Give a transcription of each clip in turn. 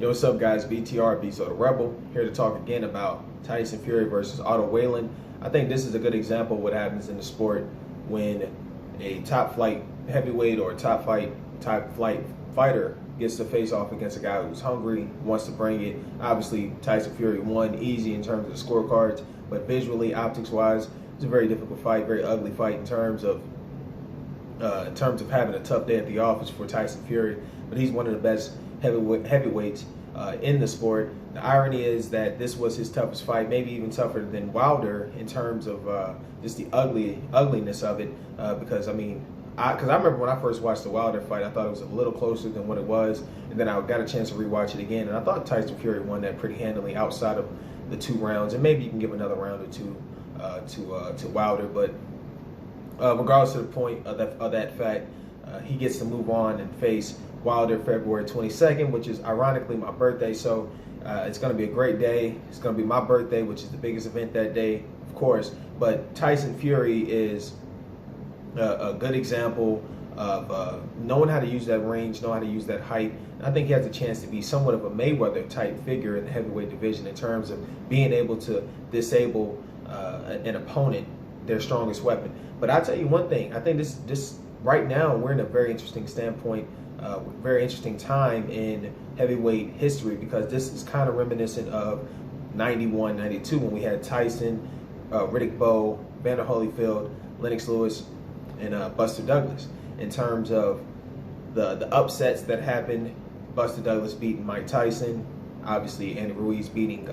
Yo, what's up, guys? BTR, so the Rebel, here to talk again about Tyson Fury versus Otto Wallin. I think this is a good example of what happens in the sport when a top flight heavyweight or top flight fighter gets to face off against a guy who's hungry, wants to bring it. Obviously, Tyson Fury won easy in terms of the scorecards, but visually, optics-wise, it's a very difficult fight, very ugly fight in terms of having a tough day at the office for Tyson Fury. But he's one of the best heavyweights in the sport. The irony is that this was his toughest fight, maybe even tougher than Wilder in terms of just the ugliness of it. Because I remember when I first watched the Wilder fight, I thought it was a little closer than what it was, and then I got a chance to rewatch it again, and I thought Tyson Fury won that pretty handily outside of the 2 rounds, and maybe you can give another round or two to Wilder, but regardless of the point of that fact, he gets to move on and face Wilder February 22nd, which is ironically my birthday. So it's going to be a great day. It's going to be my birthday, which is the biggest event that day, of course. But Tyson Fury is a good example of knowing how to use that range, knowing how to use that height. And I think he has a chance to be somewhat of a Mayweather type figure in the heavyweight division in terms of being able to disable an opponent, their strongest weapon. But I'll tell you one thing, I think this right now we're in a very interesting standpoint, very interesting time in heavyweight history, because this is kind of reminiscent of 91, 92 when we had Tyson, Riddick Bowe, Vander Holyfield, Lennox Lewis, and Buster Douglas. In terms of the upsets that happened, Buster Douglas beating Mike Tyson, obviously Andy Ruiz beating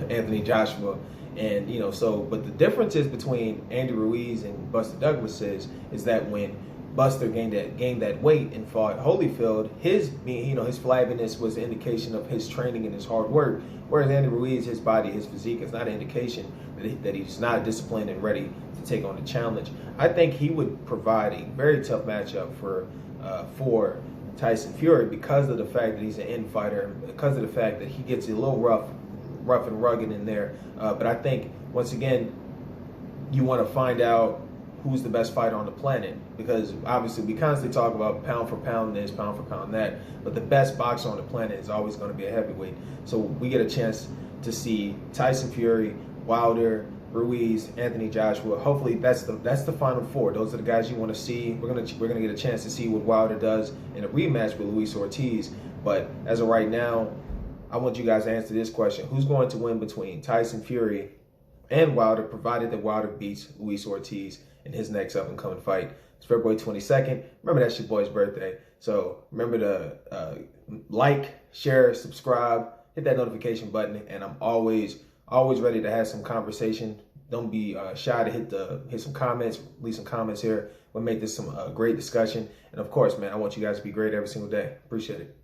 Anthony Joshua. And but the difference is between Andy Ruiz and Buster Douglas is that when Buster gained that weight and fought Holyfield, his flabbiness was an indication of his training and his hard work, whereas Andy Ruiz, his body, his physique is not an indication that he's not disciplined and ready to take on the challenge. I think he would provide a very tough matchup for Tyson Fury because of the fact that he's an end fighter, because of the fact that he gets a little rough and rugged in there. But I think, once again, you want to find out who's the best fighter on the planet, because obviously we constantly talk about pound for pound this, pound for pound that, but the best boxer on the planet is always going to be a heavyweight. So we get a chance to see Tyson Fury, Wilder, Ruiz, Anthony Joshua. Hopefully that's the final 4. Those are the guys you want to see. We're gonna get a chance to see what Wilder does in a rematch with Luis Ortiz. But as of right now, I want you guys to answer this question: who's going to win between Tyson Fury and Wilder, provided that Wilder beats Luis Ortiz in his next up-and-coming fight? It's February 22nd. Remember, that's your boy's birthday. So remember to like, share, subscribe, hit that notification button, and I'm always ready to have some conversation. Don't be shy to hit some comments, leave some comments here. We'll make this some great discussion. And of course, man, I want you guys to be great every single day. Appreciate it.